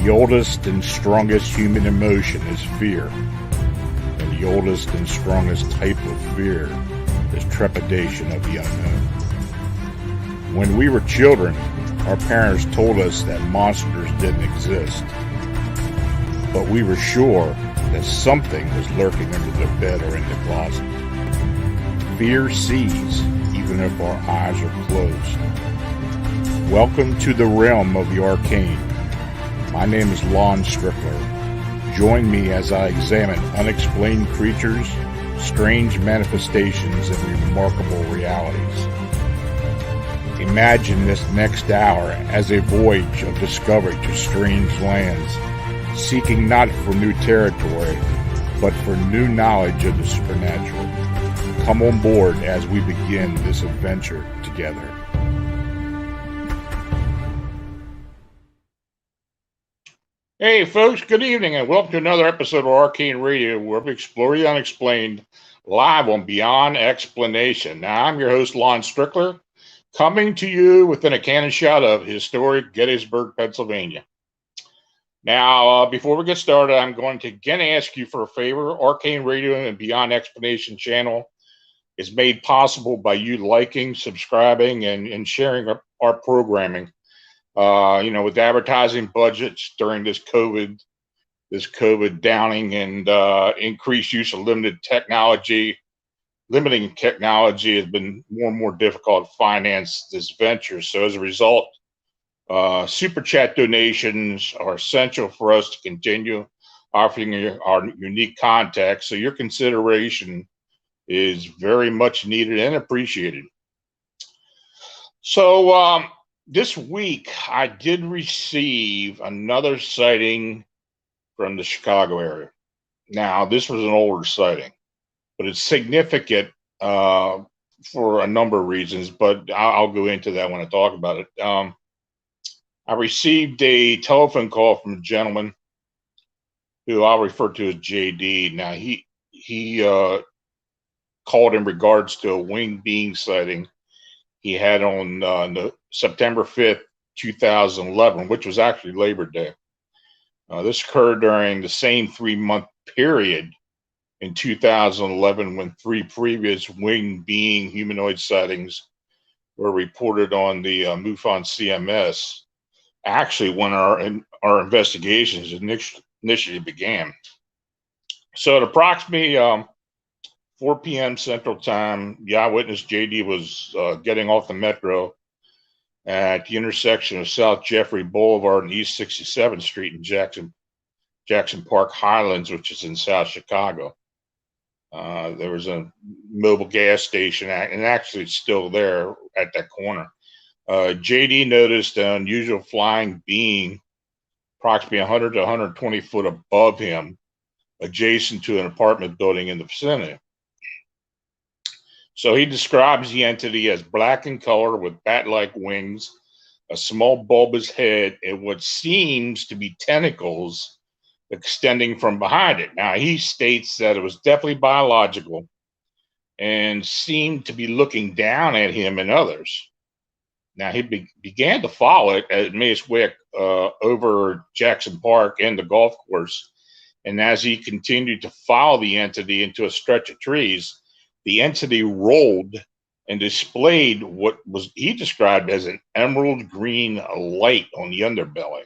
The oldest and strongest human emotion is fear. And the oldest and strongest type of fear is trepidation of the unknown. When we were children, our parents told us that monsters didn't exist. But we were sure that something was lurking under the bed or in the closet. Fear sees, even if our eyes are closed. Welcome to the realm of the arcane. My name is Lon Strickler. Join me as I examine unexplained creatures, strange manifestations, and remarkable realities. Imagine this next hour as a voyage of discovery to strange lands, seeking not for new territory, but for new knowledge of the supernatural. Come on board as we begin this adventure together. Hey folks, good evening and welcome to another episode of Arcane Radio, where we explore the unexplained live on Beyond Explanation. Now, I'm your host, Lon Strickler, coming to you within a cannon shot of historic Gettysburg, Pennsylvania. Now, before we get started, I'm going to again ask you for a favor. Arcane Radio and Beyond Explanation channel is made possible by you liking, subscribing, and sharing our programming. With advertising budgets during this COVID downing and increased use of limiting technology has been more and more difficult to finance this venture. So as a result, super chat donations are essential for us to continue offering our unique content. So your consideration is very much needed and appreciated. So this week I did receive another sighting from the Chicago area. Now, this was an older sighting, but it's significant for a number of reasons, but I'll go into that when I talk about it. I received a telephone call from a gentleman who I'll refer to as JD. Now, he called in regards to a wingbean sighting he had on September 5th, 2011, which was actually Labor Day. This occurred during the same 3-month period in 2011 when 3 previous wingbean humanoid sightings were reported on the MUFON CMS. Actually, when our investigations initially began. So at approximately 4 p.m. Central Time, the eyewitness JD was getting off the metro at the intersection of South Jeffrey Boulevard and East 67th Street in Jackson Park Highlands, which is in South Chicago. There was a mobile gas station, and actually it's still there at that corner. JD noticed an unusual flying being approximately 100 to 120 foot above him, adjacent to an apartment building in the vicinity. So he describes the entity as black in color with bat-like wings, a small bulbous head, and what seems to be tentacles extending from behind it. Now, he states that it was definitely biological and seemed to be looking down at him and others. Now, he began to follow it as it made its way over Jackson Park and the golf course. And as he continued to follow the entity into a stretch of trees, the entity rolled and displayed what he described as an emerald green light on the underbelly.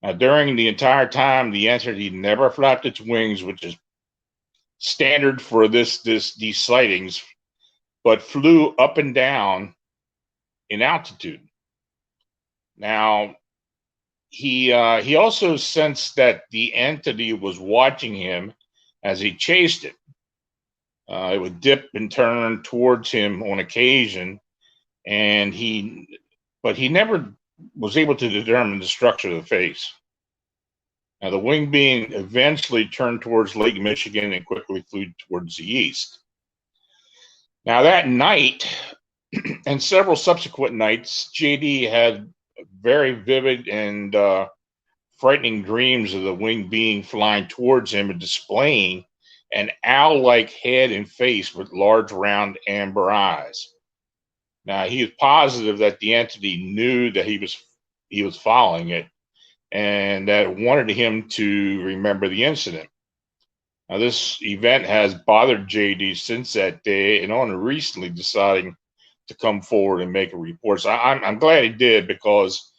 Now, during the entire time, the entity never flapped its wings, which is standard for these sightings, but flew up and down in altitude. Now, he also sensed that the entity was watching him as he chased it. It would dip and turn towards him on occasion, but he never was able to determine the structure of the face. Now, the wingbean eventually turned towards Lake Michigan and quickly flew towards the east. Now, that night and several subsequent nights, JD had very vivid and frightening dreams of the wingbean flying towards him and displaying an owl-like head and face with large, round, amber eyes. Now, he is positive that the entity knew that he was following it, and that wanted him to remember the incident. Now, this event has bothered JD since that day, and only recently deciding to come forward and make a report. So I'm glad he did, because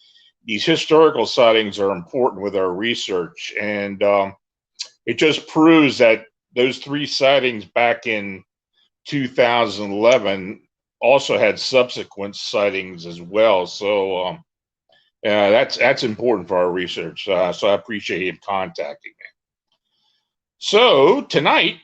these historical sightings are important with our research, and it just proves that those 3 sightings back in 2011 also had subsequent sightings as well. So that's important for our research. So I appreciate him contacting me. So tonight,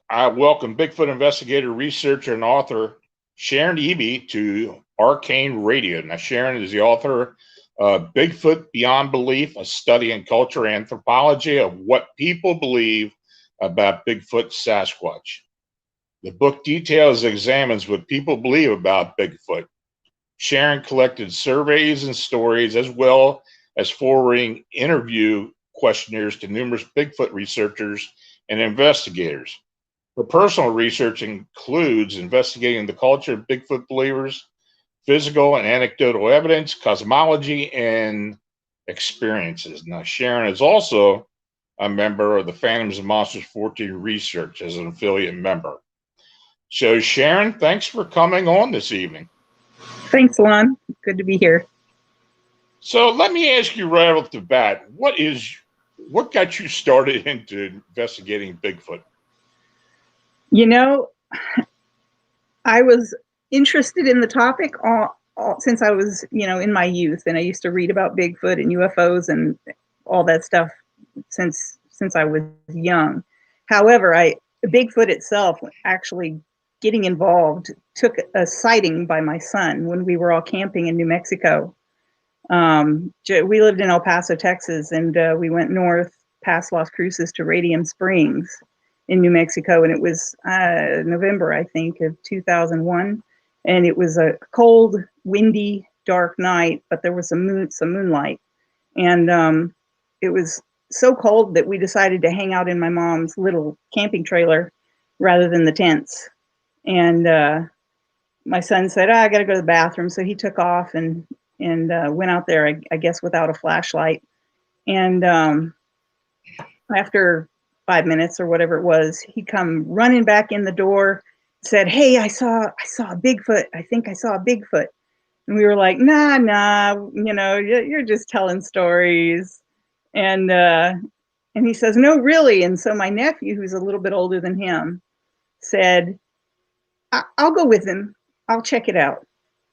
I welcome Bigfoot investigator, researcher, and author Sharon Eby to Arcane Radio. Now, Sharon is the author of Bigfoot Beyond Belief, a study in culture anthropology of what people believe about Bigfoot Sasquatch. The book details and examines what people believe about Bigfoot. Sharon collected surveys and stories, as well as forwarding interview questionnaires to numerous Bigfoot researchers and investigators. Her personal research includes investigating the culture of Bigfoot believers, physical and anecdotal evidence, cosmology, and experiences. Now, Sharon is also a member of the Phantoms and Monsters 14 Research as an affiliate member. So, Sharon, thanks for coming on this evening. Thanks, Lon. Good to be here. So let me ask you right off the bat, what got you started into investigating Bigfoot? You know, I was interested in the topic since I was, in my youth, and I used to read about Bigfoot and UFOs and all that stuff since I was young. However, Bigfoot itself, actually getting involved, took a sighting by my son when we were all camping in New Mexico. We lived in El Paso, Texas, and we went north past Las Cruces to Radium Springs in New Mexico, and it was November, I think, of 2001, and it was a cold, windy, dark night, but there was some moonlight, and it was so cold that we decided to hang out in my mom's little camping trailer rather than the tents. And my son said, I got to go to the bathroom, so he took off and went out there, I guess, without a flashlight. And after 5 minutes or whatever it was, he come running back in the door, said, hey, I saw a Bigfoot. I think I saw a Bigfoot. And we were like, nah, you're just telling stories. And he says, no, really. And so my nephew, who's a little bit older than him, said, I'll go with him. I'll check it out.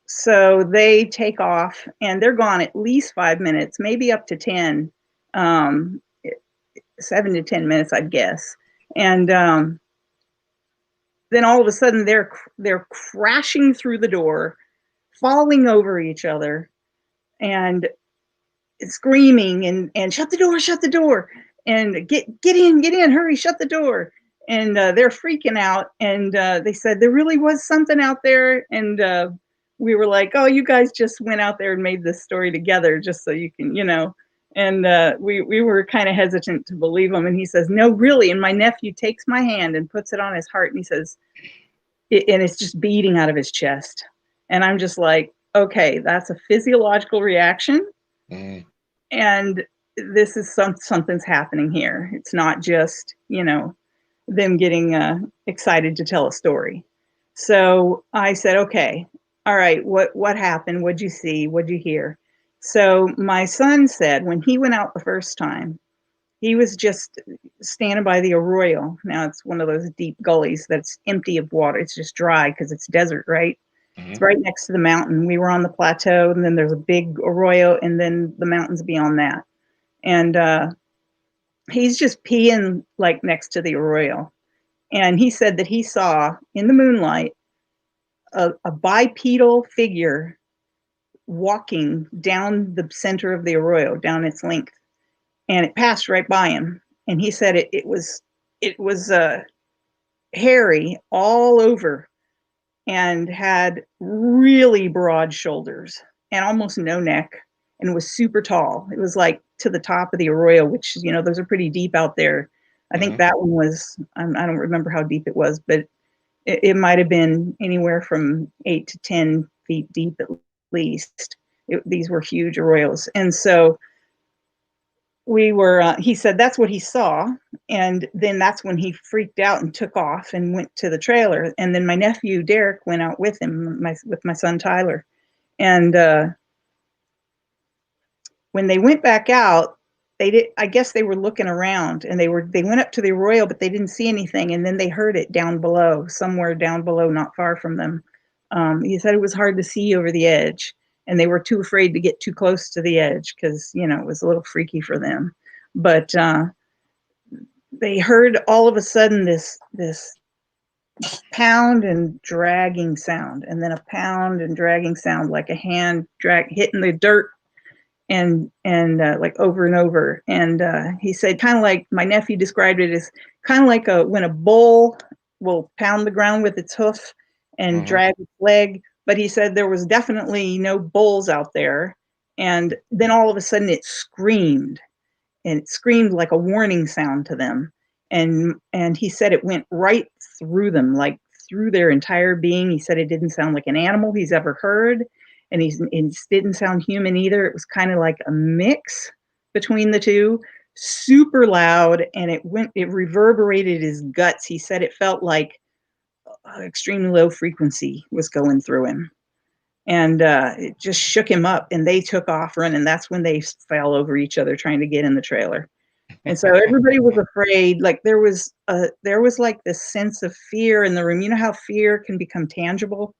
So they take off, and they're gone at least 5 minutes, maybe up to 10, 7 to 10 minutes, I'd guess. And then all of a sudden they're crashing through the door, falling over each other, and screaming and shut the door, and get in, hurry, shut the door. And they're freaking out, and they said there really was something out there, and we were like, oh, you guys just went out there and made this story together just so you can, and we were kind of hesitant to believe him. And he says, no, really. And my nephew takes my hand and puts it on his heart, and he says, and it's just beating out of his chest. And I'm just like, okay, that's a physiological reaction. Mm. And this is something's happening here. It's not just, them getting excited to tell a story. So I said, okay, all right, what happened? What'd you see? What'd you hear? So my son said when he went out the first time, he was just standing by the arroyo. Now it's one of those deep gullies that's empty of water. It's just dry because it's desert, right? Mm-hmm. It's right next to the mountain. We were on the plateau, and then there's a big arroyo, and then the mountains beyond that. And he's just peeing like next to the arroyo. And he said that he saw in the moonlight a bipedal figure walking down the center of the arroyo, down its length, and it passed right by him. And he said it was hairy all over, and had really broad shoulders and almost no neck, and was super tall. It was like to the top of the arroyo, which, those are pretty deep out there. I think that one was, I don't remember how deep it was, but it might have been anywhere from 8 to 10 feet deep at least. These were huge arroyos. And so we were, he said that's what he saw. And then that's when he freaked out and took off and went to the trailer. And then my nephew, Derek, went out with him, with my son, Tyler. And when they went back out, I guess they were looking around, and they went up to the arroyo, but they didn't see anything. And then they heard it down below, somewhere down below, not far from them. He said it was hard to see over the edge, and they were too afraid to get too close to the edge because, it was a little freaky for them. But they heard all of a sudden this pound and dragging sound, and then a pound and dragging sound, like a hand hitting the dirt, and like over and over. And he said, kind of like, my nephew described it as kind of like when a bull will pound the ground with its hoof and drag its leg. But he said there was definitely no bulls out there. And then all of a sudden it screamed, and it screamed like a warning sound to them. And he said it went right through them, like through their entire being. He said it didn't sound like an animal he's ever heard, and it didn't sound human either. It was kind of like a mix between the two, super loud, and it reverberated his guts. He said it felt like extremely low frequency was going through him. And it just shook him up, and they took off running. That's when they fell over each other trying to get in the trailer. And so everybody was afraid. Like there was like this sense of fear in the room. You know how fear can become tangible?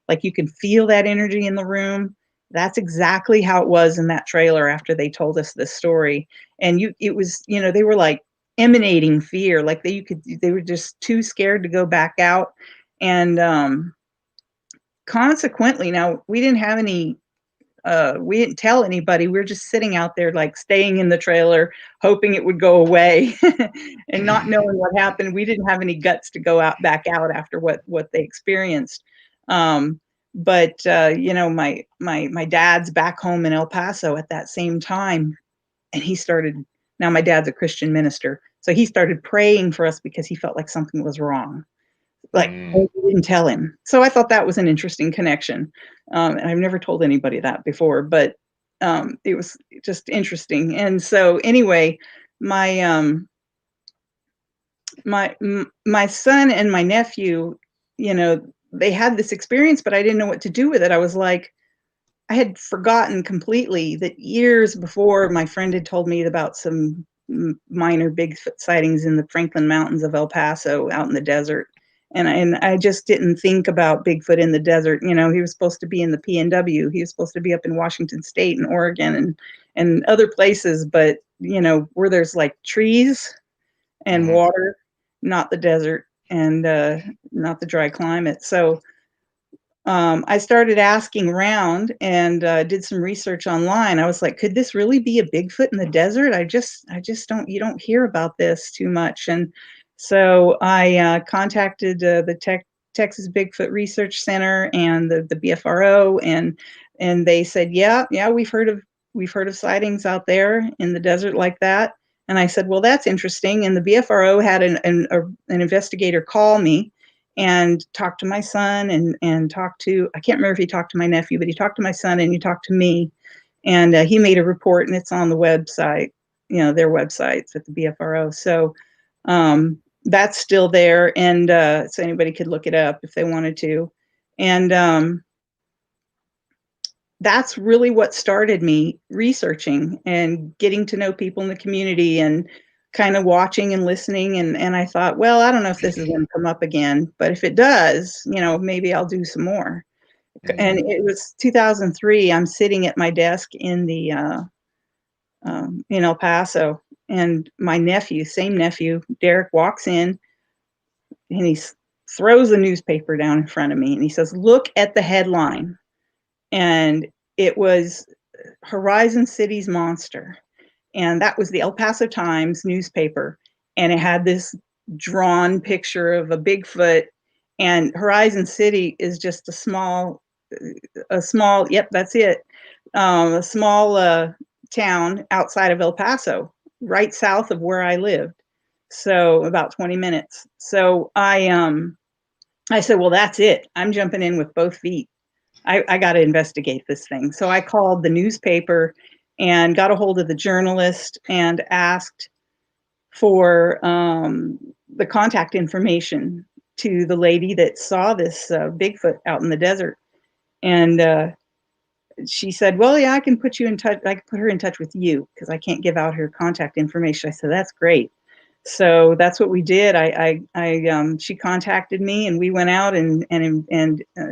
Like you can feel that energy in the room. That's exactly how it was in that trailer after they told us this story. And it was, they were like emanating fear. Like they were just too scared to go back out. And consequently, now we didn't have any, we didn't tell anybody. We were just sitting out there, like staying in the trailer, hoping it would go away and not knowing what happened. We didn't have any guts to go back out after what they experienced. But my dad's back home in El Paso at that same time. And now my dad's a Christian minister. So he started praying for us because he felt like something was wrong. Like, we didn't tell him. So I thought that was an interesting connection. And I've never told anybody that before, but it was just interesting. And so anyway, my son and my nephew, they had this experience, but I didn't know what to do with it. I was like, I had forgotten completely that years before my friend had told me about some minor Bigfoot sightings in the Franklin Mountains of El Paso out in the desert. And I just didn't think about Bigfoot in the desert. He was supposed to be in the PNW. He was supposed to be up in Washington State and Oregon and other places, but where there's like trees and water, not the desert, and not the dry climate. So I started asking around and did some research online. I was like, could this really be a Bigfoot in the desert? You don't hear about this too much. And so I contacted the Texas Bigfoot Research Center and the BFRO, and they said, yeah, we've heard of sightings out there in the desert like that. And I said, well, that's interesting. And the BFRO had an investigator call me and talked to my son and talked to, I can't remember if he talked to my nephew, but he talked to my son and he talked to me. And he made a report, and it's on the website, their websites at the BFRO. So that's still there, and so anybody could look it up if they wanted to. And that's really what started me researching and getting to know people in the community and kind of watching and listening. And I thought, well, I don't know if this is going to come up again, but if it does, maybe I'll do some more. And it was 2003. I'm sitting at my desk in El Paso, and my same nephew, Derek, walks in, and he throws a newspaper down in front of me, and he says, look at the headline. And it was Horizon City's Monster. And that was the El Paso Times newspaper. And it had this drawn picture of a Bigfoot, and Horizon City is just a small, yep, that's it. A small town outside of El Paso, right south of where I lived. So about 20 minutes. So I said, well, that's it. I'm jumping in with both feet. I got to investigate this thing. So I called the newspaper and got a hold of the journalist and asked for the contact information to the lady that saw this Bigfoot out in the desert. And she said, well, yeah, I can put you in touch. I can put her in touch with you because I can't give out her contact information. I said, that's great. So that's what we did. She contacted me, and we went out and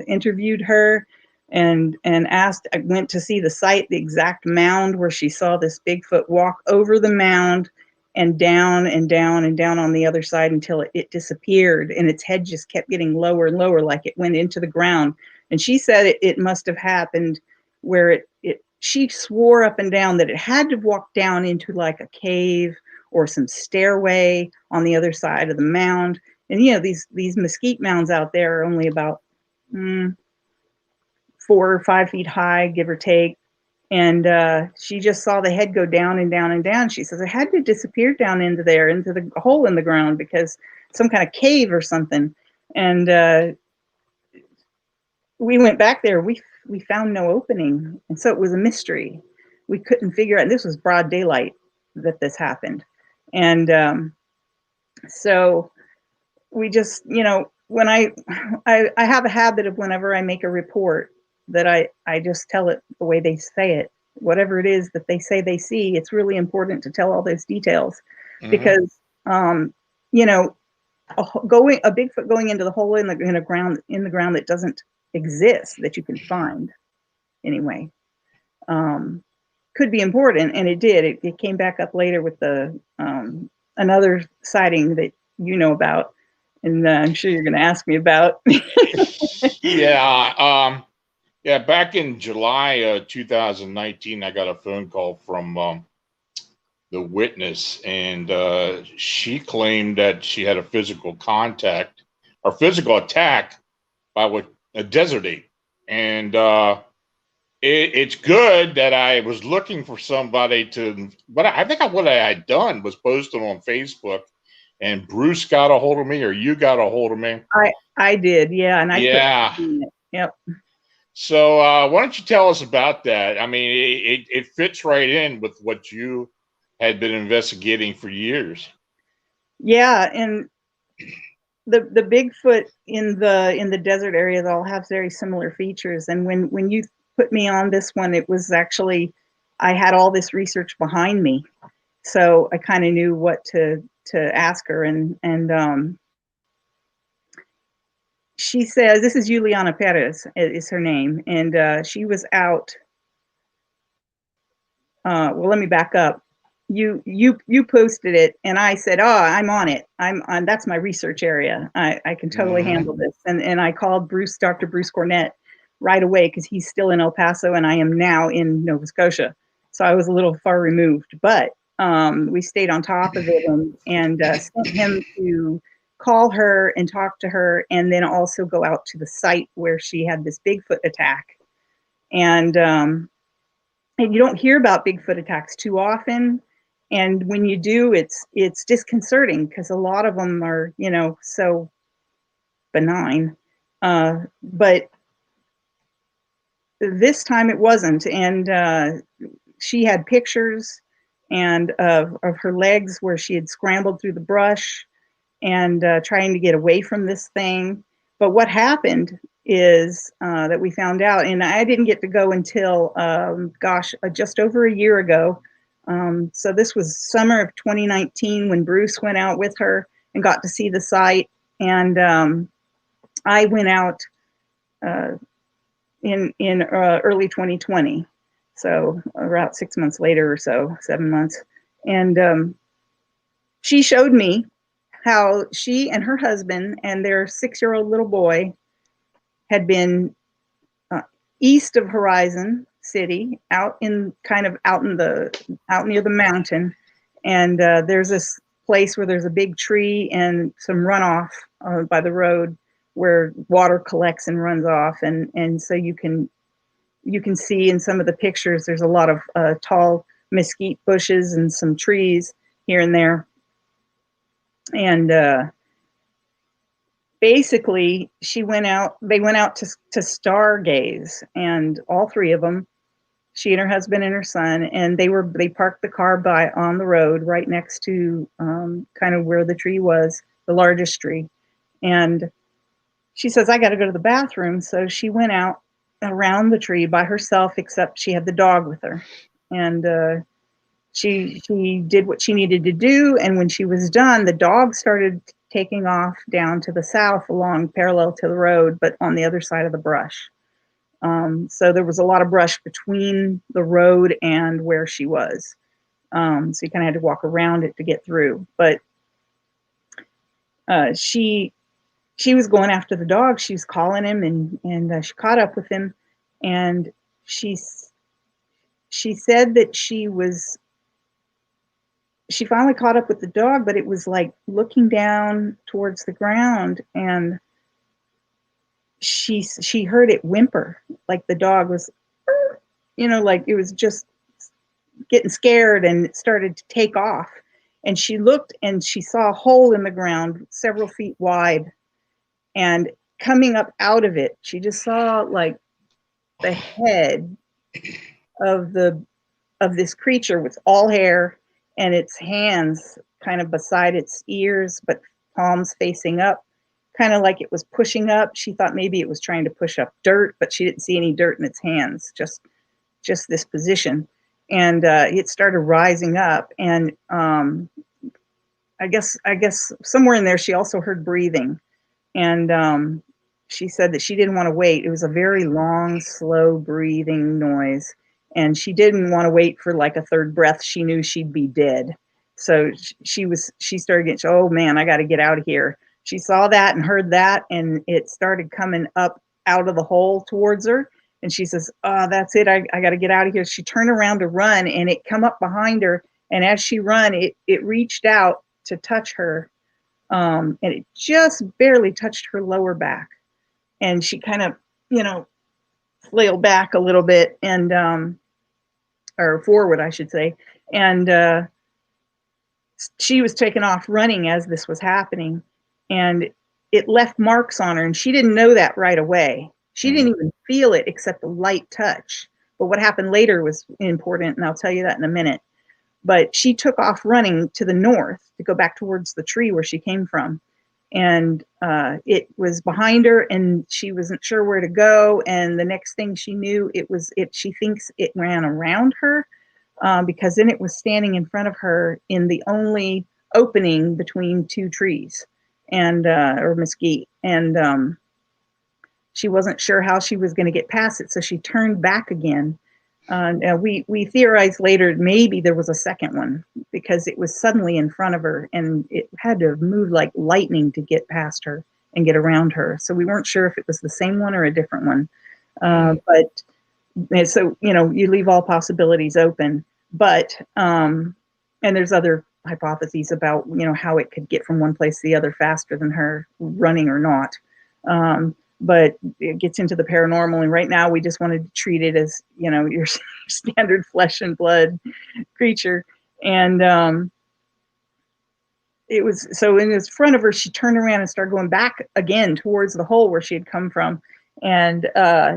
interviewed her, and asked. I went to see the site, the exact mound where she saw this Bigfoot walk over the mound and down and down and down on the other side until it disappeared, and its head just kept getting lower and lower, like it went into the ground. And she said it must have happened where she swore up and down that it had to walk down into like a cave or some stairway on the other side of the mound. And these mesquite mounds out there are only about 4 or 5 feet high, give or take. And she just saw the head go down and down and down. She says it had to disappear down into there, into the hole in the ground, because some kind of cave or something. And we went back there. We found no opening, and so it was a mystery. We couldn't figure out. This was broad daylight that this happened. And so we just, when I have a habit of, whenever I make a report, that I just tell it the way they say it. Whatever it is that they say they see, it's really important to tell all those details. Mm-hmm. Because a Bigfoot going into the hole in the ground that doesn't exist, that you can find anyway, could be important. And it did. It came back up later with the another sighting that you know about, and I'm sure you're going to ask me about. Yeah. Back in July 2019, I got a phone call from the witness, and she claimed that she had a physical contact or physical attack by a desert ape. And it's good that I was looking for somebody to, but I think what I had done was posted on Facebook, and Bruce got a hold of me, or you got a hold of me. I did, yeah. And yep. So why don't you tell us about that? I mean, it fits right in with what you had been investigating for years. Yeah, and the Bigfoot in the desert areas all have very similar features. And when you put me on this one, it was actually, I had all this research behind me, so I kind of knew what to ask her. And she says, this is Juliana Perez is her name, and she was out. Well, let me back up. You posted it, and I said, oh, I'm on it. That's my research area. I can totally handle this. And I called Dr. Bruce Cornett right away, because he's still in El Paso and I am now in Nova Scotia. So I was a little far removed, but we stayed on top of it, and sent him to call her and talk to her, and then also go out to the site where she had this Bigfoot attack. And you don't hear about Bigfoot attacks too often. And when you do, it's disconcerting, because a lot of them are, so benign. But this time it wasn't. And she had pictures and of her legs where she had scrambled through the brush and trying to get away from this thing. But what happened is that we found out, and I didn't get to go until, just over a year ago. So this was summer of 2019 when Bruce went out with her and got to see the site. And I went out in early 2020. So about 6 months later or so, 7 months. And she showed me how she and her husband and their 6-year-old little boy had been east of Horizon City, out near the mountain. And there's this place where there's a big tree and some runoff by the road where water collects and runs off. And so you can see in some of the pictures, there's a lot of tall mesquite bushes and some trees here and there. And basically, they went out to stargaze, and all three of them She and her husband and her son, and they parked the car on the road right next to kind of where the tree was, the largest tree. And she says, I got to go to the bathroom. So she went out around the tree by herself, except she had the dog with her. And she did what she needed to do. And when she was done, the dog started taking off down to the south along parallel to the road, but on the other side of the brush. So there was a lot of brush between the road and where she was. So you kind of had to walk around it to get through. But she was going after the dog. She was calling him, and she caught up with him. And she said that she finally caught up with the dog, but it was like looking down towards the ground, and she heard it whimper, like the dog was, like it was just getting scared, and it started to take off. And she looked, and she saw a hole in the ground several feet wide, and coming up out of it, she just saw like the head of this creature with all hair, and its hands kind of beside its ears, but palms facing up, kind of like it was pushing up. She thought maybe it was trying to push up dirt, but she didn't see any dirt in its hands, just this position. And it started rising up, and I guess somewhere in there she also heard breathing. And she said that she didn't want to wait. It was a very long, slow breathing noise, and she didn't want to wait for like a third breath. She knew she'd be dead. So she started getting, oh man, I got to get out of here. She saw that and heard that, and it started coming up out of the hole towards her. And she says, oh, that's it. I got to get out of here. She turned around to run, and it come up behind her. And as she ran, it reached out to touch her. And it just barely touched her lower back. And she kind of, flailed back a little bit, and or forward, I should say. And she was taken off running as this was happening, and it left marks on her, and she didn't know that right away. She didn't even feel it except a light touch. But what happened later was important, and I'll tell you that in a minute. But she took off running to the north to go back towards the tree where she came from. And it was behind her, and she wasn't sure where to go. And the next thing she knew, she thinks it ran around her, because then it was standing in front of her in the only opening between two trees, and or mesquite. And she wasn't sure how she was going to get past it, so she turned back again. We theorized later maybe there was a second one, because it was suddenly in front of her, and it had to move like lightning to get past her and get around her. So we weren't sure if it was the same one or a different one. But so, you leave all possibilities open. But and there's other hypotheses about, how it could get from one place to the other faster than her running or not. But it gets into the paranormal, and right now we just wanted to treat it as, your standard flesh and blood creature. And it was, so in front of her, she turned around and started going back again towards the hole where she had come from. And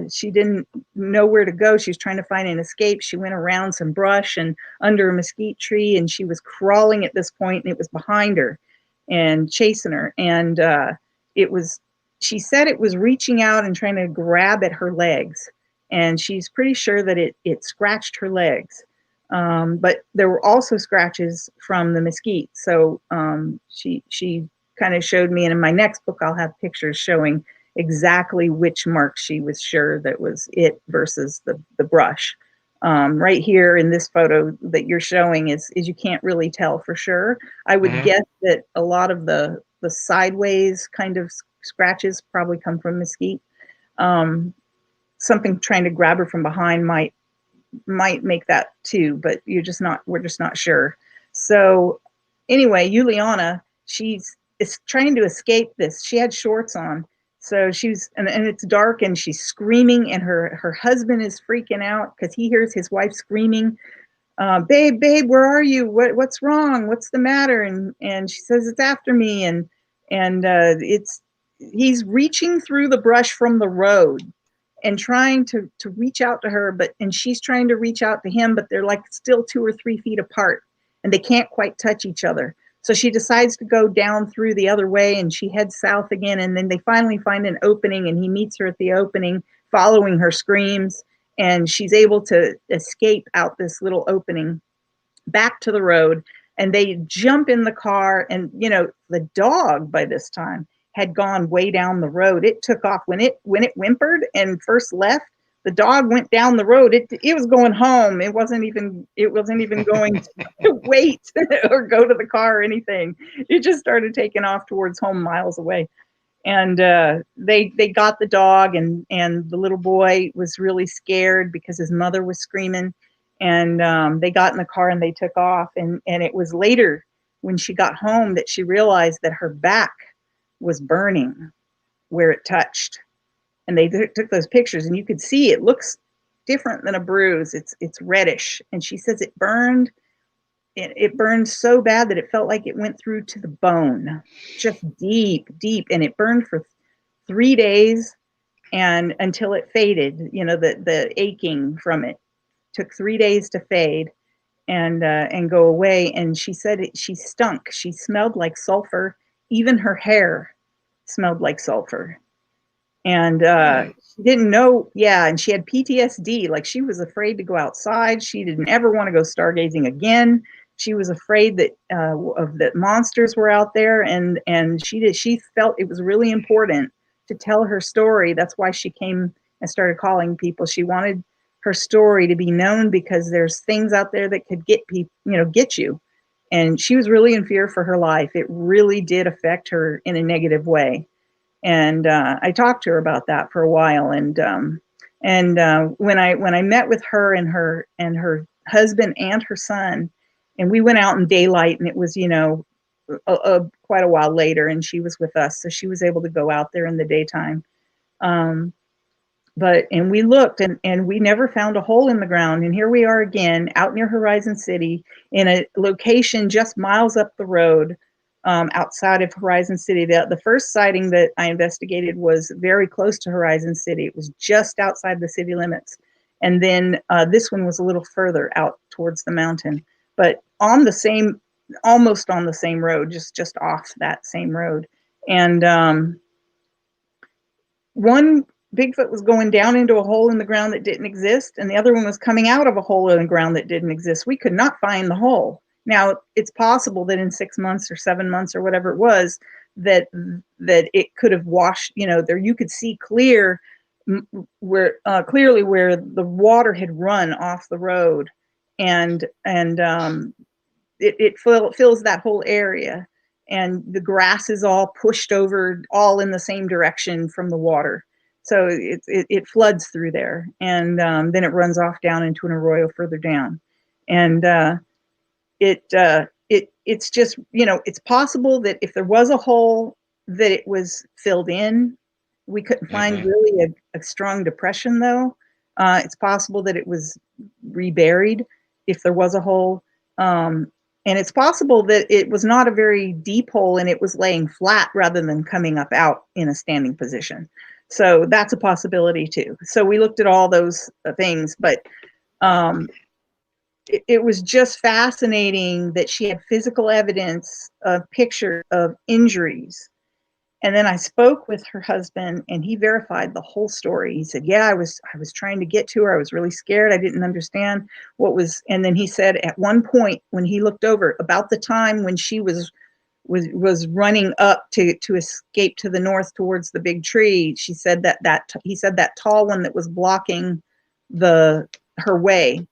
she didn't know where to go. She was trying to find an escape. She went around some brush and under a mesquite tree, and she was crawling at this point, and it was behind her and chasing her. And she said it was reaching out and trying to grab at her legs, and she's pretty sure that it scratched her legs. But there were also scratches from the mesquite. So she kind of showed me, and in my next book, I'll have pictures showing exactly which mark she was sure that was it versus the brush. Right here in this photo that you're showing is you can't really tell for sure. I would guess that a lot of the sideways kind of scratches probably come from mesquite. Something trying to grab her from behind might make that too, but we're just not sure. So anyway, Juliana, is trying to escape this. She had shorts on, so and it's dark, and she's screaming, and her husband is freaking out because he hears his wife screaming, babe, where are you? What's wrong? What's the matter? And she says, it's after me. And he's reaching through the brush from the road, and trying to reach out to her, and she's trying to reach out to him, but they're like still 2 or 3 feet apart and they can't quite touch each other. So she decides to go down through the other way and she heads south again. And then they finally find an opening and he meets her at the opening, following her screams. And she's able to escape out this little opening back to the road. And they jump in the car. And, you know, the dog by this time had gone way down the road. It took off when it whimpered and first left. The dog went down the road. It was going home. It wasn't even going to wait or go to the car or anything. It just started taking off towards home, miles away. And they got the dog, and the little boy was really scared because his mother was screaming. And they got in the car and they took off. And it was later when she got home that she realized that her back was burning where it touched. And they took those pictures and you could see it looks different than a bruise. It's reddish. And she says it burned. It burned so bad that it felt like it went through to the bone, just deep, deep. And it burned for 3 days and until it faded, you know, the aching from it took 3 days to fade and go away. And she said she stunk. She smelled like sulfur. Even her hair smelled like sulfur. And she didn't know, and she had PTSD. Like she was afraid to go outside. She didn't ever want to go stargazing again. She was afraid that that monsters were out there, and she felt it was really important to tell her story. That's why she came and started calling people. She wanted her story to be known because there's things out there that could get people, get you. And she was really in fear for her life. It really did affect her in a negative way. And I talked to her about that for a while. And when I met with her and her husband and her son, and we went out in daylight, and it was quite a while later, and she was with us, so she was able to go out there in the daytime. And we looked, and we never found a hole in the ground. And here we are again, out near Horizon City, in a location just miles up the road. Outside of Horizon City. The first sighting that I investigated was very close to Horizon City. It was just outside the city limits. And then this one was a little further out towards the mountain, but almost on the same road, just off that same road. And one Bigfoot was going down into a hole in the ground that didn't exist, and the other one was coming out of a hole in the ground that didn't exist. We could not find the hole. Now, it's possible that in 6 months or 7 months or whatever it was, that it could have washed, there you could see clearly where the water had run off the road, and it fills that whole area, and the grass is all pushed over, all in the same direction from the water. So it floods through there, and then it runs off down into an arroyo further down, and it's just, it's possible that if there was a hole, that it was filled in. We couldn't find really a strong depression, though. It's possible that it was reburied if there was a hole. And it's possible that it was not a very deep hole and it was laying flat rather than coming up out in a standing position. So that's a possibility too. So we looked at all those things, but it was just fascinating that she had physical evidence, a picture of injuries. And then I spoke with her husband, and he verified the whole story. He said, I was trying to get to her. I was really scared. I didn't understand what was. And then he said at one point when he looked over, about the time when she was running up to escape to the north towards the big tree, he said that tall one that was blocking her way,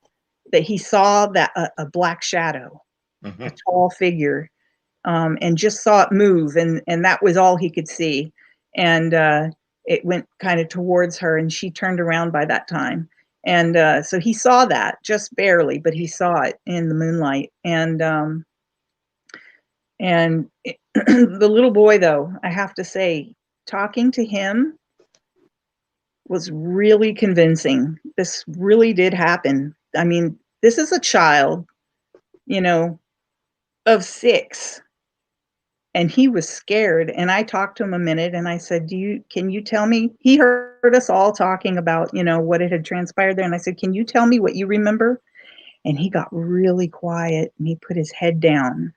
that he saw that a black shadow, a tall figure, and just saw it move, and that was all he could see. And it went kind of towards her, and she turned around by that time. And so he saw that, just barely, but he saw it in the moonlight. And the little boy, though, I have to say, talking to him was really convincing. This really did happen. I mean, this is a child, of 6, and he was scared, and I talked to him a minute, and I said, can you tell me?" He heard us all talking about, what it had transpired there, and I said, "Can you tell me what you remember?" And he got really quiet, and he put his head down,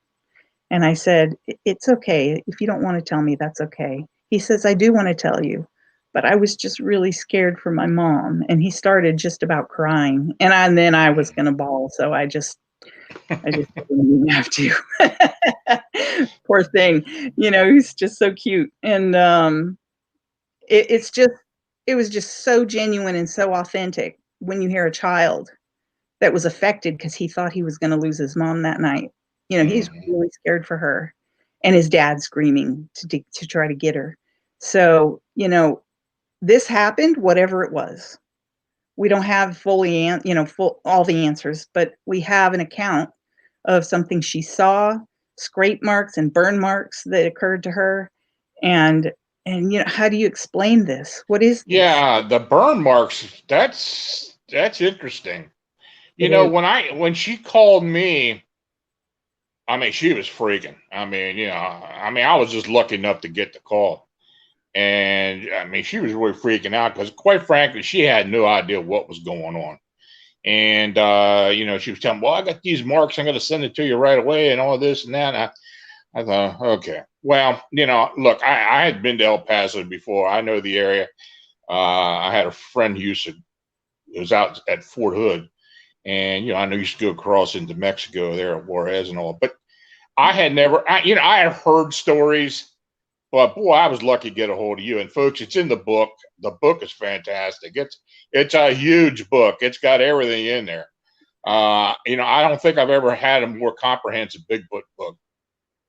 and I said, It's okay. If you don't wanna tell me, that's okay." He says, "I do wanna tell you, but I was just really scared for my mom," and he started just about crying, and then I was gonna bawl, so I just didn't even have to. Poor thing, he's just so cute, and, it was just so genuine and so authentic when you hear a child that was affected because he thought he was gonna lose his mom that night. He's Mhm. really scared for her, and his dad screaming to try to get her. So, this happened, whatever it was. We don't have full all the answers, but we have an account of something she saw, scrape marks and burn marks that occurred to her, and how do you explain this? What is this? Yeah, the burn marks, that's interesting. It is. When she called me, I mean, she was freaking. I was just lucky enough to get the call. And I mean, she was really freaking out because, quite frankly, she had no idea what was going on. And, she was telling me, "Well, I got these marks. I'm going to send it to you right away," and all this and that. And I thought, okay. Well, look, I had been to El Paso before. I know the area. I had a friend who was out at Fort Hood. And, I know you used to go across into Mexico there at Juarez and all. But I had never, I had heard stories, but boy, I was lucky to get a hold of you. And folks, it's in the book. The book is fantastic. It's a huge book. It's got everything in there. I don't think I've ever had a more comprehensive Bigfoot book.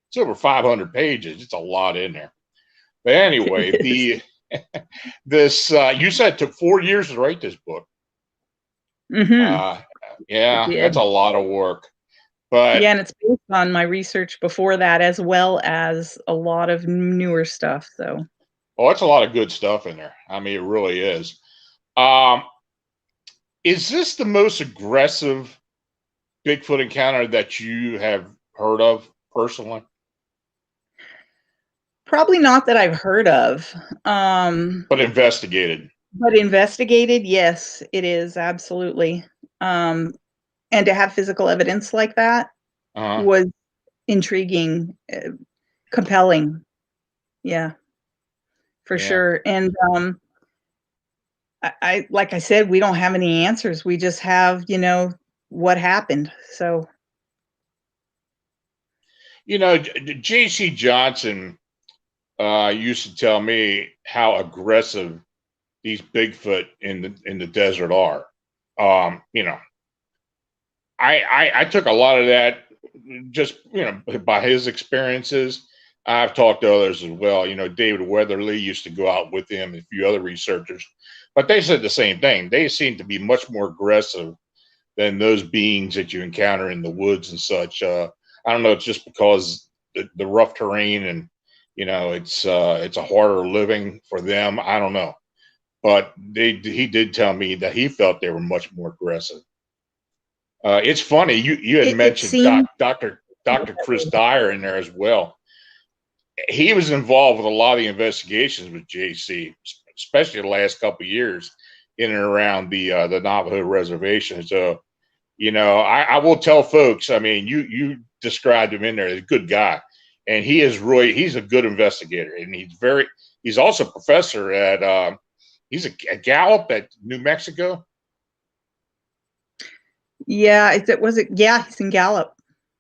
It's over 500 pages. It's a lot in there. But anyway, It is. the this you said it took 4 years to write this book. Mhm. Uh, It yeah, that's did. a lot of work. But Yeah, and it's based on my research before that as well as a lot of newer stuff, so oh, it's a lot of good stuff in there. I mean, it really is. Um, is this the most aggressive Bigfoot encounter that you have heard of personally? probably not that I've heard of, But investigated. but investigated, yes, it is, absolutely. Um, and to have physical evidence like that Uh-huh. was intriguing, compelling, yeah, for Yeah. sure, and, I like I said, we don't have any answers, we just have, what happened, so J.C. Johnson used to tell me how aggressive these Bigfoot in the desert are. You know, I took a lot of that just by his experiences. I've talked to others as well. David Weatherly used to go out with him and a few other researchers, but they said the same thing. They seem to be much more aggressive than those beings that you encounter in the woods and such. I don't know. It's just because the rough terrain and it's a harder living for them. I don't know, but he did tell me that he felt they were much more aggressive. It's funny you had it mentioned seemed Dr. Chris Dyer in there as well. He was involved with a lot of the investigations with JC, especially the last couple of years in and around the Navajo reservation. So I will tell folks. I mean, you described him in there as a good guy, and he's a good investigator, and he's also a professor he's at Gallup at New Mexico. Yeah, yeah, he's in Gallup.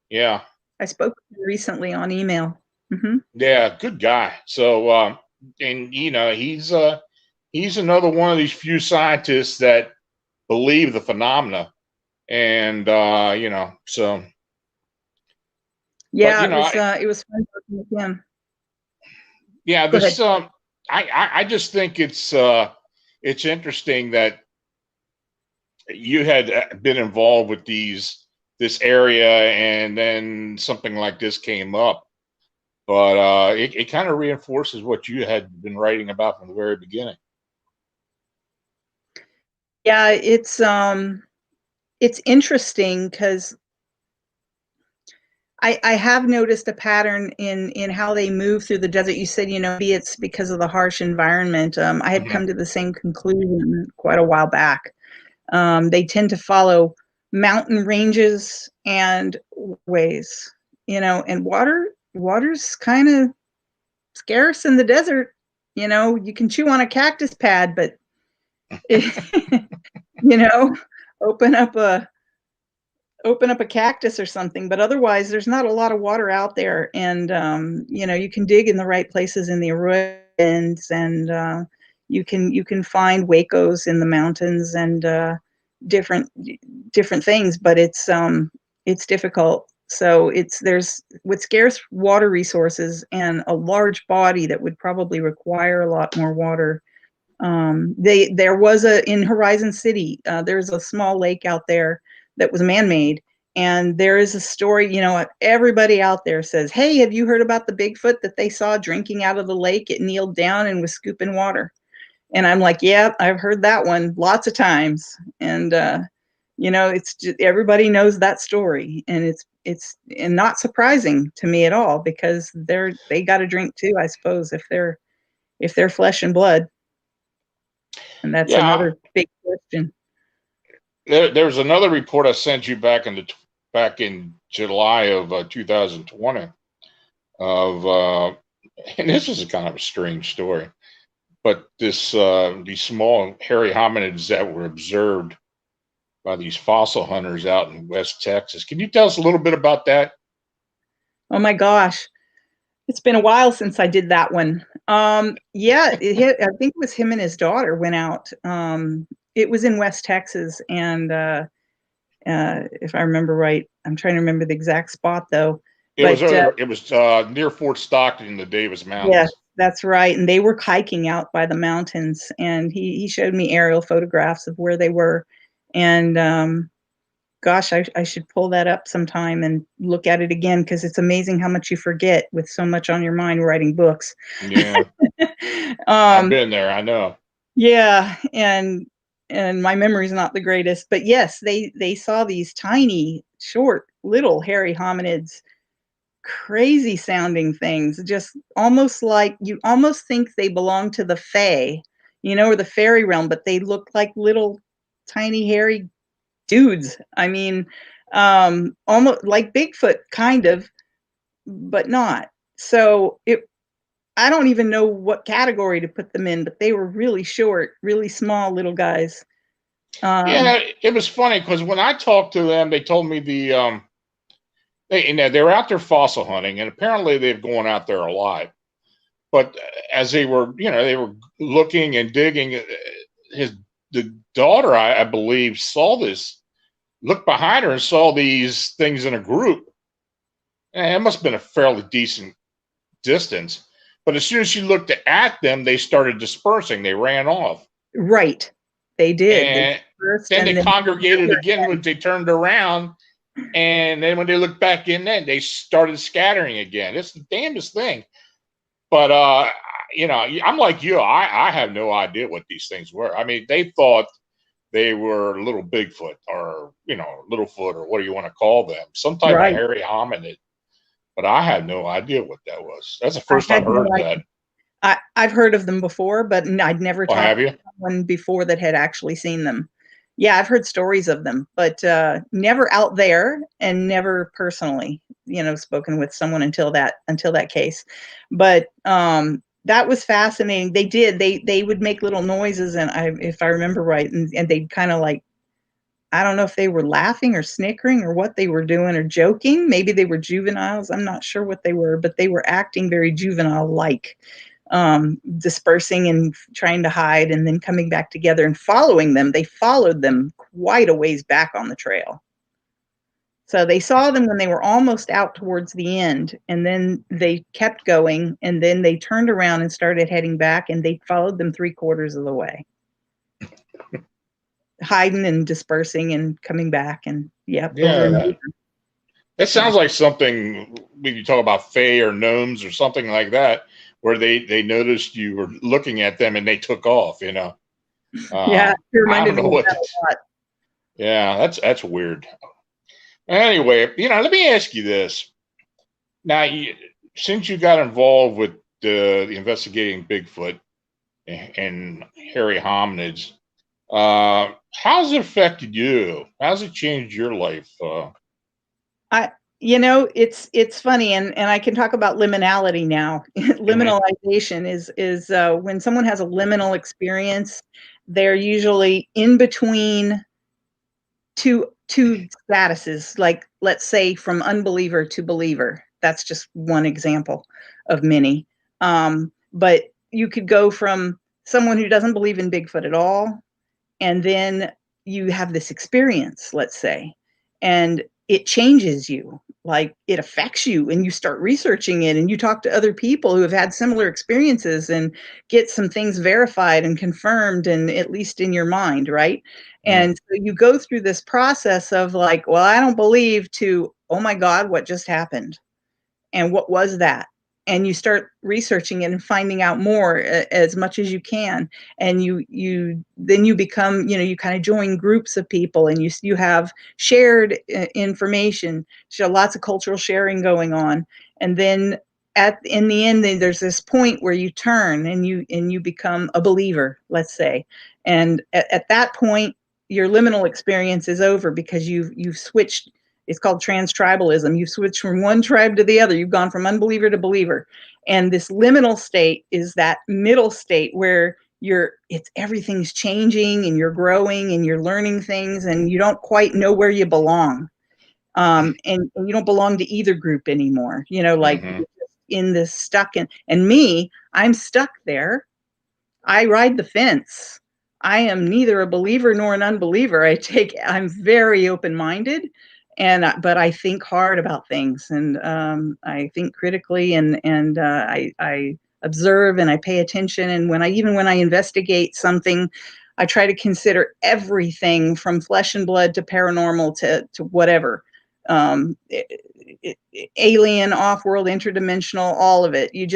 Yeah, I spoke to him recently on email. Mhm. yeah, good guy. So, and he's another one of these few scientists that believe the phenomena, and so. But Yeah, it was fun working with him. yeah, Go ahead. I just think it's interesting that you had been involved with this area, and then something like this came up. But it kind of reinforces what you had been writing about from the very beginning. Yeah, it's interesting because I have noticed a pattern in how they move through the desert. You said, maybe it's because of the harsh environment. I had Mhm. come to the same conclusion quite a while back. They tend to follow mountain ranges and ways, and water's kind of scarce in the desert. You can chew on a cactus pad, but you know, open up a cactus or something, but otherwise there's not a lot of water out there. And you can dig in the right places in the arroyos, and you can find wacos in the mountains, and different things, but it's difficult. So there's with scarce water resources and a large body that would probably require a lot more water. There was in Horizon City, there's a small lake out there that was man-made, and there is a story. Everybody out there says, "Hey, have you heard about the Bigfoot that they saw drinking out of the lake? It kneeled down and was scooping water." And I'm like, "Yeah, I've heard that one lots of times." And it's just, everybody knows that story, and it's and not surprising to me at all, because they got to drink too, I suppose, if they're flesh and blood. And that's Yeah, another big question. there's another report I sent you back in July of 2020 of, and this is a kind of a strange story, but these small hairy hominids that were observed by these fossil hunters out in West Texas. Can you tell us a little bit about that? Oh my gosh. It's been a while since I did that one. Yeah, I think it was him and his daughter went out. It was in West Texas, and if I remember right, I'm trying to remember the exact spot though. But It was near Fort Stockton in the Davis yeah, Mountains. that's right. And they were hiking out by the mountains, and he showed me aerial photographs of where they were. And gosh, I should pull that up sometime and look at it again, because it's amazing how much you forget with so much on your mind writing books. Yeah, I've um, been there. I know. yeah, and my memory's not the greatest, but yes, they saw these tiny, short, little hairy hominids, crazy sounding things, just almost like you almost think they belong to the fae, or the fairy realm, but they look like little tiny hairy dudes. I mean, almost like Bigfoot, kind of, but not. So I don't even know what category to put them in, but they were really short, really small little guys. Um, Yeah, it was funny because when I talked to them, they told me they were out there fossil hunting, and apparently they've gone out there a lot. But as they were looking and digging, the daughter, I believe, saw this, looked behind her and saw these things in a group. And it must have been a fairly decent distance. But as soon as she looked at them, they started dispersing. They ran off. right. They did. They And first, then and they then congregated again when they turned around. And then when they looked back in, then they started scattering again. It's the damnedest thing. But I'm like you. I have no idea what these things were. I mean, they thought they were little Bigfoot, or Littlefoot, or what do you want to call them? Some type of right. hairy hominid. But I had no idea what that was. That's the I first I've had no heard of that. idea. I've heard of them before, but I'd never Oh, talked have to you? someone before that had actually seen them. Yeah, I've heard stories of them, but never out there, and never personally, spoken with someone until that case. But that was fascinating. They would make little noises, and if I remember right, and they'd kind of like, I don't know if they were laughing or snickering or what they were doing, or joking. Maybe they were juveniles. I'm not sure what they were, but they were acting very juvenile-like, dispersing and trying to hide, and then coming back together and following them. They followed them quite a ways back on the trail. So they saw them when they were almost out towards the end, and then they kept going, and then they turned around and started heading back, and they followed them 3/4 of the way, hiding and dispersing and coming back, and yep, over Yeah, and that, over. that So sounds like something when you talk about fae or gnomes or something like that, where they noticed you were looking at them and they took off. yeah, it I don't reminded know me of what. that a lot. Yeah, that's weird. Anyway, let me ask you this. Now, since you got involved with the investigating Bigfoot and hairy hominids, how's it affected you? How's it changed your life? I, it's funny, and I can talk about liminality now. Mhm. Liminalization is when someone has a liminal experience, they're usually in between two statuses, like let's say from unbeliever to believer. That's just one example of many. But you could go from someone who doesn't believe in Bigfoot at all, and then you have this experience, let's say, and it changes you, like it affects you, and you start researching it, and you talk to other people who have had similar experiences and get some things verified and confirmed, and at least in your mind, right? Mm. And so you go through this process of like, well, I don't believe, to, oh my God, what just happened? And what was that? And you start researching it and finding out more, as much as you can. And you become, you kind of join groups of people, and you have shared information. So lots of cultural sharing going on. And then in the end, there's this point where you turn and you become a believer, let's say. And at that point, your liminal experience is over, because you've switched. It's called trans-tribalism. You've switched from one tribe to the other. You've gone from unbeliever to believer. And this liminal state is that middle state where everything's changing, and you're growing, and you're learning things, and you don't quite know where you belong. And you don't belong to either group anymore. Like Hmm. you're just in this stuck in. And me, I'm stuck there. I ride the fence. I am neither a believer nor an unbeliever. I'm very open-minded, but I think hard about things, and I think critically, and I observe, and I pay attention. And even when I investigate something, I try to consider everything from flesh and blood to paranormal to whatever. Um, Alien, off-world, interdimensional, all of it. You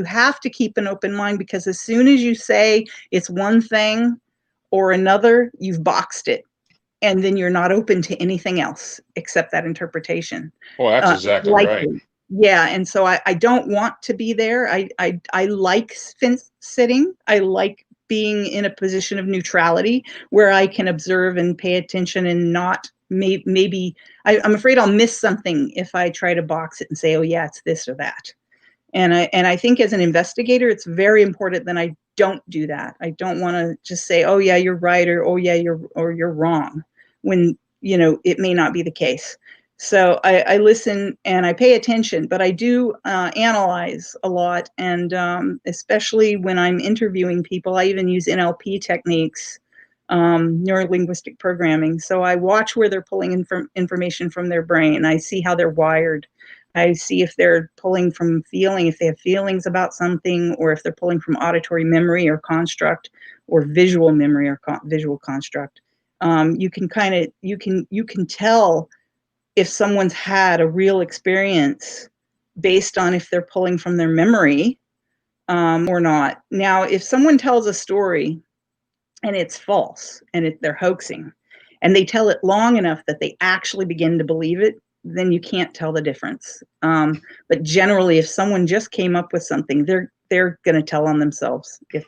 have to keep an open mind, because as soon as you say it's one thing or another, you've boxed it, and then you're not open to anything else except that interpretation. Well, that's exactly right. Likely. Yeah, and so I don't want to be there. I like fence sitting. I like being in a position of neutrality where I can observe and pay attention, and not maybe I'm afraid I'll miss something if I try to box it and say, oh yeah, it's this or that. And I think as an investigator, it's very important that I don't do that. I don't want to just say, oh yeah, you're right, or oh yeah, you're wrong, when it may not be the case. So I listen and I pay attention, but I do analyze a lot, and especially when I'm interviewing people, I even use NLP techniques, neuro-linguistic programming. So I watch where they're pulling information from their brain. I see how they're wired. I see if they're pulling from feeling, if they have feelings about something, or if they're pulling from auditory memory or construct, or visual memory or visual construct. You can tell if someone's had a real experience based on if they're pulling from their memory, or not. Now, if someone tells a story and it's false, and they're hoaxing, and they tell it long enough that they actually begin to believe it, then you can't tell the difference. But generally, if someone just came up with something, they're going to tell on themselves. If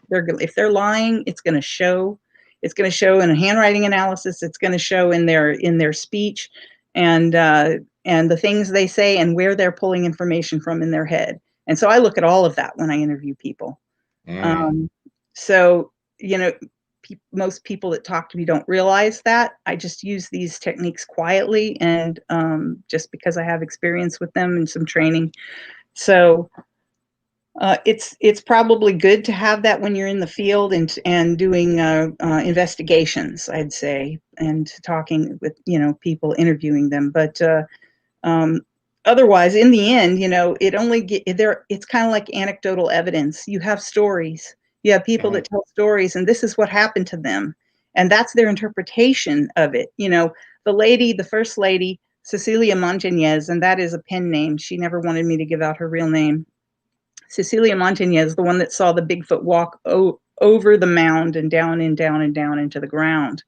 they're lying, it's going to show. It's going to show in a handwriting analysis. It's going to show in their speech, and the things they say, and where they're pulling information from in their head. And so I look at all of that when I interview people. Mm. Um, so you know, most people that talk to me don't realize that. I just use these techniques quietly, and just because I have experience with them and some training. So it's probably good to have that when you're in the field and doing investigations, I'd say, and talking with people, interviewing them. But um, otherwise, in the end, it only it's kind of like anecdotal evidence. You have stories. You have people Mhm. that tell stories, and this is what happened to them, and that's their interpretation of it. The first lady, Cecilia Montañez, and that is a pen name. She never wanted me to give out her real name. Cecilia Montañez, the one that saw the Bigfoot walk over the mound and down and down and down into the ground.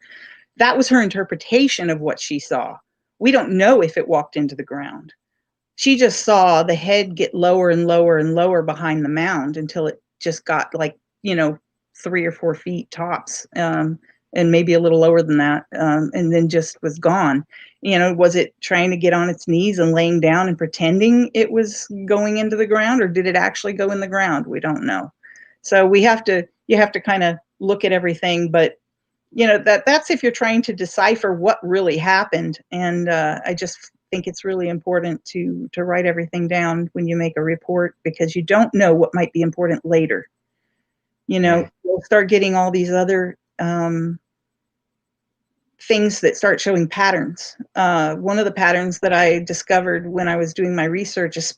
That was her interpretation of what she saw. We don't know if it walked into the ground. she just saw the head get lower and lower and lower behind the mound until it just got like, 3 or 4 feet tops, and maybe a little lower than that, and then just was gone. Was it trying to get on its knees and laying down and pretending it was going into the ground, or did it actually go in the ground? We don't know. So you have to kind of look at everything, but that's if you're trying to decipher what really happened. And I just think it's really important to write everything down when you make a report, because you don't know what might be important later. You'll start getting all these other things that start showing patterns. One of the patterns that I discovered when I was doing my research is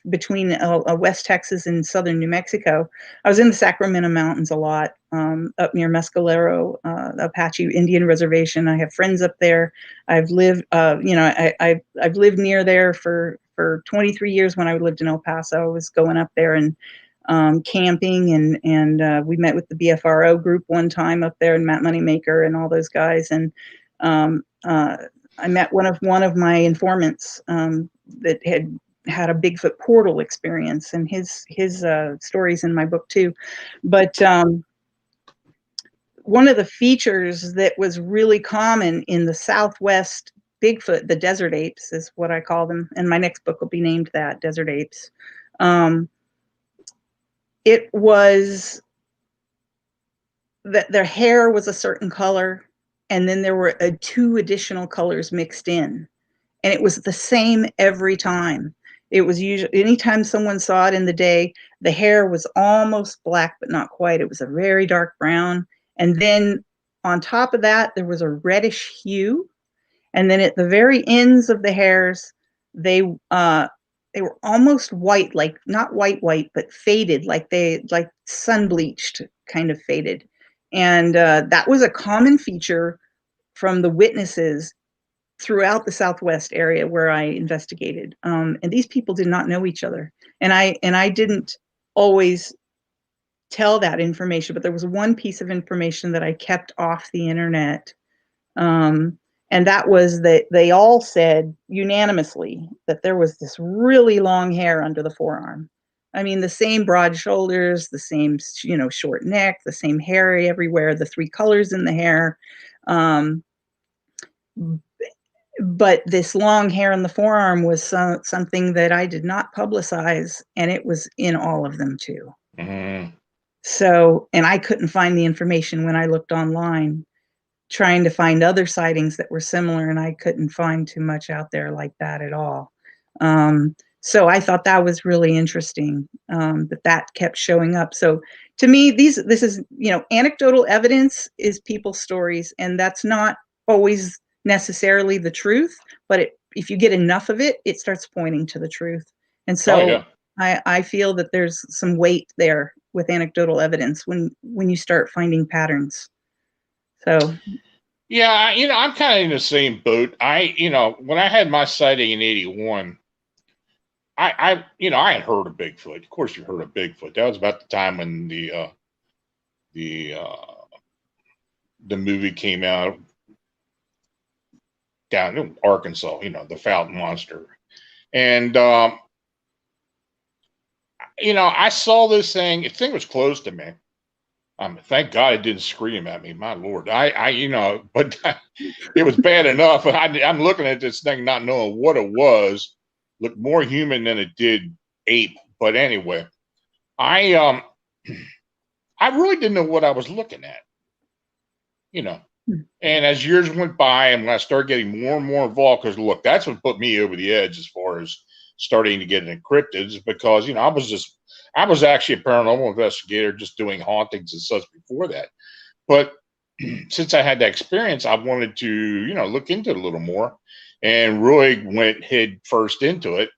between West Texas and southern New Mexico. I was in the Sacramento Mountains a lot, up near Mescalero, Apache Indian Reservation. I have friends up there. I've lived, I've lived near there for 23 years. When I lived in El Paso, I was going up there and camping, and we met with the BFRO group one time up there, and Matt Moneymaker and all those guys. And I met one of my informants that had a Bigfoot portal experience, and his stories in my book too. But one of the features that was really common in the Southwest Bigfoot, the desert apes is what I call them, and my next book will be named that, Desert Apes. It was that their hair was a certain color, and then there were 2 additional colors mixed in, and it was the same every time. It was usually, anytime someone saw it in the day, the hair was almost black, but not quite. It was a very dark brown. And then on top of that, there was a reddish hue. And then at the very ends of the hairs, they were almost white, like not white, but faded, like sun bleached, kind of faded. And that was a common feature from the witnesses throughout the Southwest area where I investigated. And these people did not know each other. And I didn't always tell that information, but there was one piece of information that I kept off the internet. And that was that they all said unanimously that there was this really long hair under the forearm. I mean, the same broad shoulders, the same, short neck, the same hair everywhere, the 3 colors in the hair. But this long hair in the forearm was something that I did not publicize, and it was in all of them too. Mm-hmm. So, and I couldn't find the information when I looked online, trying to find other sightings that were similar, and I couldn't find too much out there like that at all. So I thought that was really interesting, that kept showing up. So to me, this is, anecdotal evidence is people's stories, and that's not always necessarily the truth, but if you get enough of it, it starts pointing to the truth. And so I feel that there's some weight there with anecdotal evidence when you start finding patterns. So yeah, I'm kind of in the same boat. When I had my sighting in '81, I had heard of Bigfoot. Of course, you heard of Bigfoot. That was about the time when the movie came out down in Arkansas. The Fountain Monster, and I saw this thing. The thing was close to me. Thank God it didn't scream at me. My Lord, but it was bad enough. I'm looking at this thing, not knowing what it was. Looked more human than it did ape. But anyway, I really didn't know what I was looking at. And as years went by, and when I started getting more and more involved, because look, that's what put me over the edge as far as starting to get into cryptids, because I was actually a paranormal investigator, just doing hauntings and such before that. But since I had that experience, I wanted to, look into it a little more, and really went head first into it.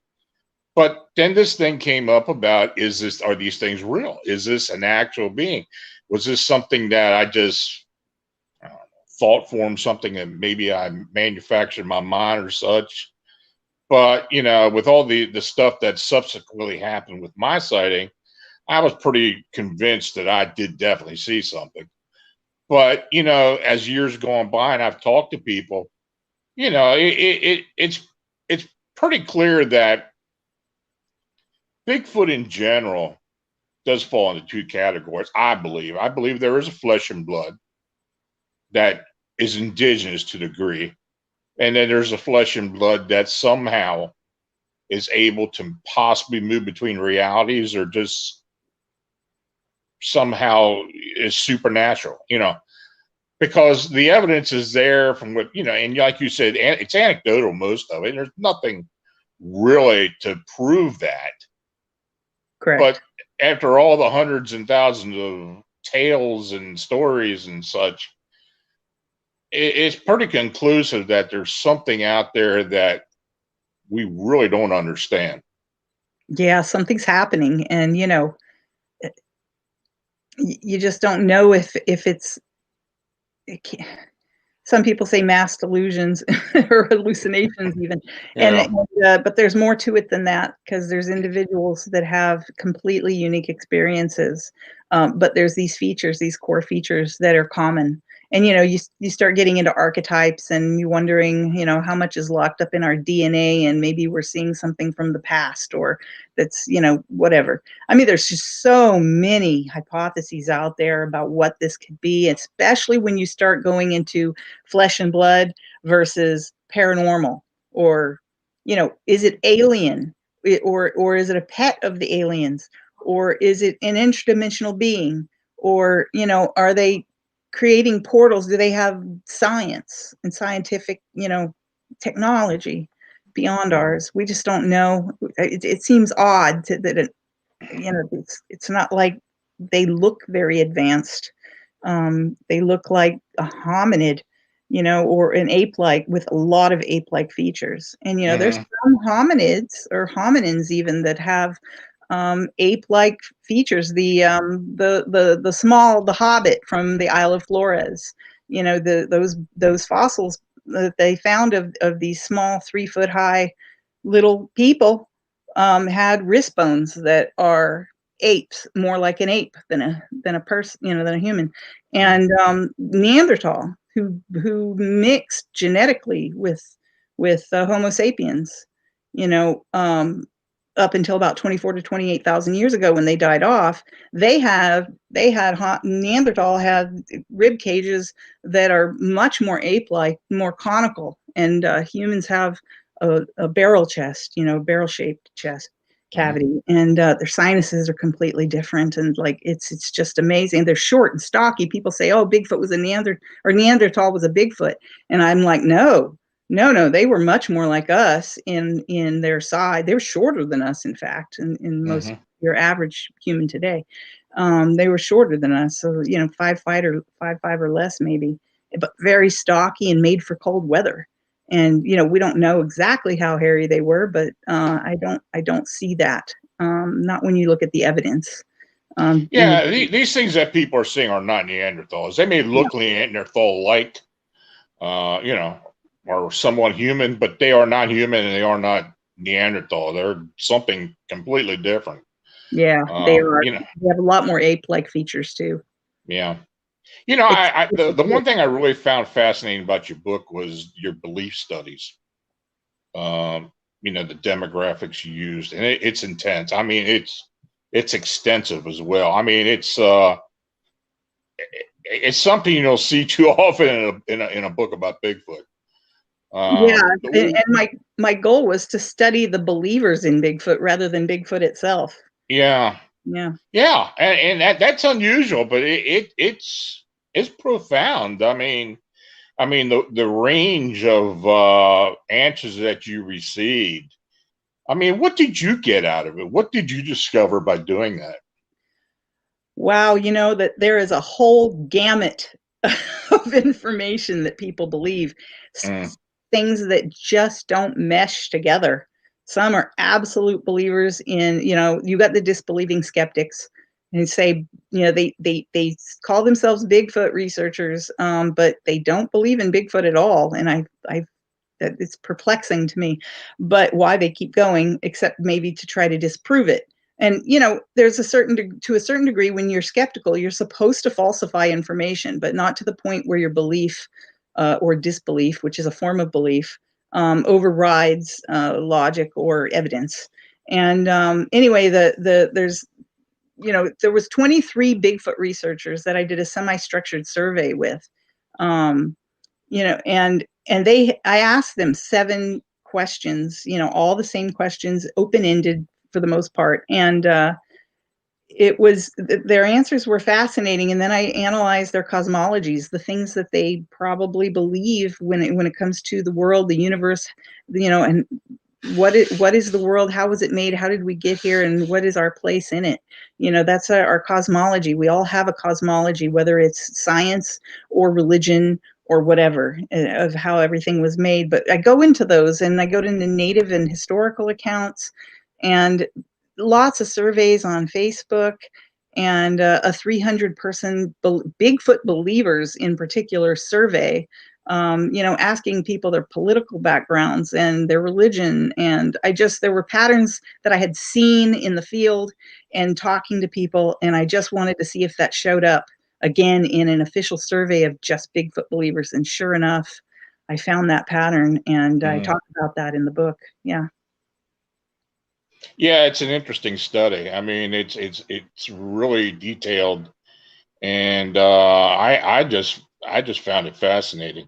But then this thing came up about, are these things real? Is this an actual being? Was this something that I just thought formed, something that maybe I manufactured in my mind or such? But, with all the stuff that subsequently happened with my sighting, I was pretty convinced that I did definitely see something. But, as years gone by and I've talked to people, it's pretty clear that Bigfoot in general does fall into two categories. I believe there is a flesh and blood that is indigenous to the degree, and then there's a flesh and blood that somehow is able to possibly move between realities, or just somehow is supernatural, because the evidence is there from what, and like you said, it's anecdotal, most of it. There's nothing really to prove that. Correct. But after all the hundreds and thousands of tales and stories and such, it's pretty conclusive that there's something out there that we really don't understand. Yeah, something's happening, and you just don't know if it's. Some people say mass delusions or hallucinations even. Yeah. But there's more to it than that, because there's individuals that have completely unique experiences. But there's these features, these core features that are common. And, you start getting into archetypes, and you wondering, how much is locked up in our DNA, and maybe we're seeing something from the past, or that's, whatever. I mean, there's just so many hypotheses out there about what this could be, especially when you start going into flesh and blood versus paranormal, or, is it alien, or is it a pet of the aliens, or is it an interdimensional being, or, are they creating portals? Do they have science and scientific, technology beyond ours? We just don't know. It seems odd that it's not like they look very advanced. They look like a hominid, or an ape-like, with a lot of ape-like features. And there's some hominids or hominins even that have ape-like features. The small, the hobbit from the Isle of Flores, those fossils that they found of these small 3-foot high little people had wrist bones that are apes, more like an ape than a person, than a human. And Neanderthal, who mixed genetically with Homo sapiens, up until about 24 to 28,000 years ago, when they died off, Neanderthal had rib cages that are much more ape-like, more conical, and humans have a barrel chest, barrel-shaped chest cavity, and their sinuses are completely different, and it's just amazing. They're short and stocky. People say, "Oh, Bigfoot was a Neanderthal was a Bigfoot," and I'm like, no, they were much more like us in their size. They were shorter than us, in fact, in most your average human today. They were shorter than us, so 5'5" or less maybe, but very stocky and made for cold weather. And we don't know exactly how hairy they were, but I don't see that. Not when you look at the evidence. These things that people are seeing are not Neanderthals. They may look Neanderthal-like, or somewhat human, but they are not human, and they are not Neanderthal. They're something completely different. Yeah, they are. They have a lot more ape-like features too. Yeah. The one thing I really found fascinating about your book was your belief studies. The demographics you used, and it's intense. I mean, it's extensive as well. I mean, it's something you don't see too often in a book about Bigfoot. And my goal was to study the believers in Bigfoot rather than Bigfoot itself. Yeah. And that's unusual, but it's profound. I mean, the range of answers that you received. I mean, what did you get out of it? What did you discover by doing that? Wow, that there is a whole gamut of information that people believe. Things that just don't mesh together. Some are absolute believers in, you got the disbelieving skeptics, and say, they call themselves Bigfoot researchers, but they don't believe in Bigfoot at all. And it's perplexing to me, but why they keep going, except maybe to try to disprove it. And, there's to a certain degree, when you're skeptical, you're supposed to falsify information, but not to the point where your belief or disbelief, which is a form of belief, overrides logic or evidence. And anyway, there's, you know, there was 23 Bigfoot researchers that I did a semi-structured survey with, you know, and I asked them 7 questions, you know, all the same questions, open-ended for the most part. And it was, their answers were fascinating. And then I analyzed their cosmologies, the things that they probably believe when it comes to the world, the universe, you know, and what is the world? How was it made? How did we get here? And what is our place in it? You know, that's our cosmology. We all have a cosmology, whether it's science or religion or whatever, of how everything was made. But I go into those, and I go into native and historical accounts, and lots of surveys on Facebook, and a 300-person Bigfoot believers in particular survey, you know, asking people their political backgrounds and their religion. And there were patterns that I had seen in the field and talking to people, and I just wanted to see if that showed up again in an official survey of just Bigfoot believers. And sure enough, I found that pattern, and I talk about that in the book. Yeah. Yeah, it's an interesting study. I mean, it's really detailed, and I just found it fascinating.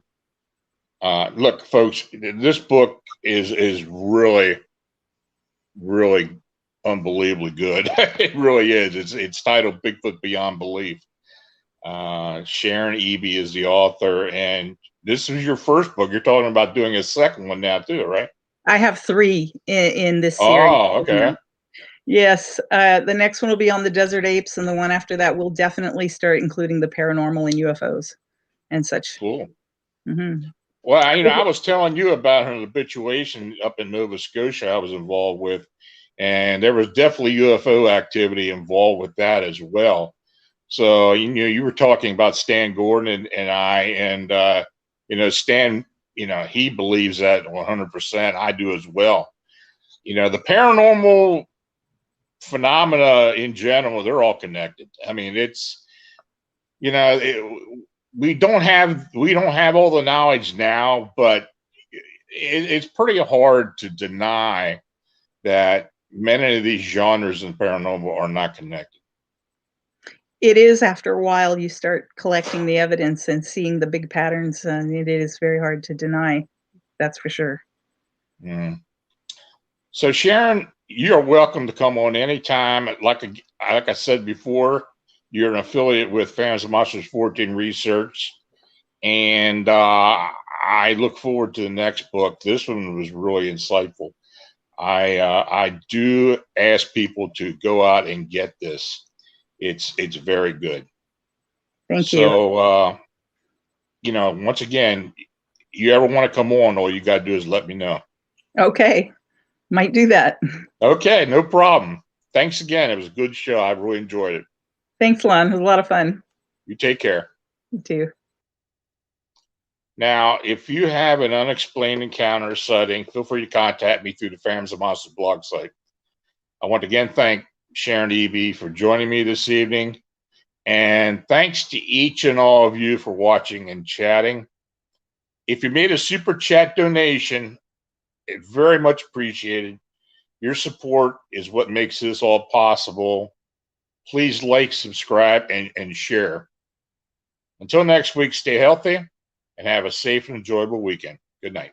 Look, folks, this book is really, really unbelievably good. It really is. It's titled Bigfoot Beyond Belief. Sharon Eby is the author, and this is your first book. You're talking about doing a second one now too, right? I have 3 in this series. Oh, okay. Yes, the next one will be on the desert apes, and the one after that will definitely start including the paranormal and UFOs and such. Cool. Mm-hmm. Well, you know, I was telling you about an habituation up in Nova Scotia I was involved with, and there was definitely UFO activity involved with that as well. So, you know, you were talking about Stan Gordon and I, and you know, Stan, you know, he believes that 100%. I do as well. You know, the paranormal phenomena in general, they're all connected. I mean, it's, you know, we don't have all the knowledge now, but it's pretty hard to deny that many of these genres in paranormal are not connected. It is, after a while you start collecting the evidence and seeing the big patterns, and it is very hard to deny. That's for sure. Mm. So Sharon, you're welcome to come on anytime. Like I said before, you're an affiliate with Phantoms and Monsters 14 Research, and I look forward to the next book. This one was really insightful. I do ask people to go out and get this. It's very good. Thank you. So you know, once again, you ever want to come on, all you got to do is let me know. Okay, might do that. Okay, no problem. Thanks again. It was a good show. I really enjoyed it. Thanks, Lon. It was a lot of fun. You take care. You too. Now, if you have an unexplained encounter or sighting, feel free to contact me through the Phantoms and Monsters blog site. I want to again thank Sharon Eby for joining me this evening. And thanks to each and all of you for watching and chatting. If you made a super chat donation, it's very much appreciated. Your support is what makes this all possible. Please like, subscribe, and share. Until next week, stay healthy and have a safe and enjoyable weekend. Good night.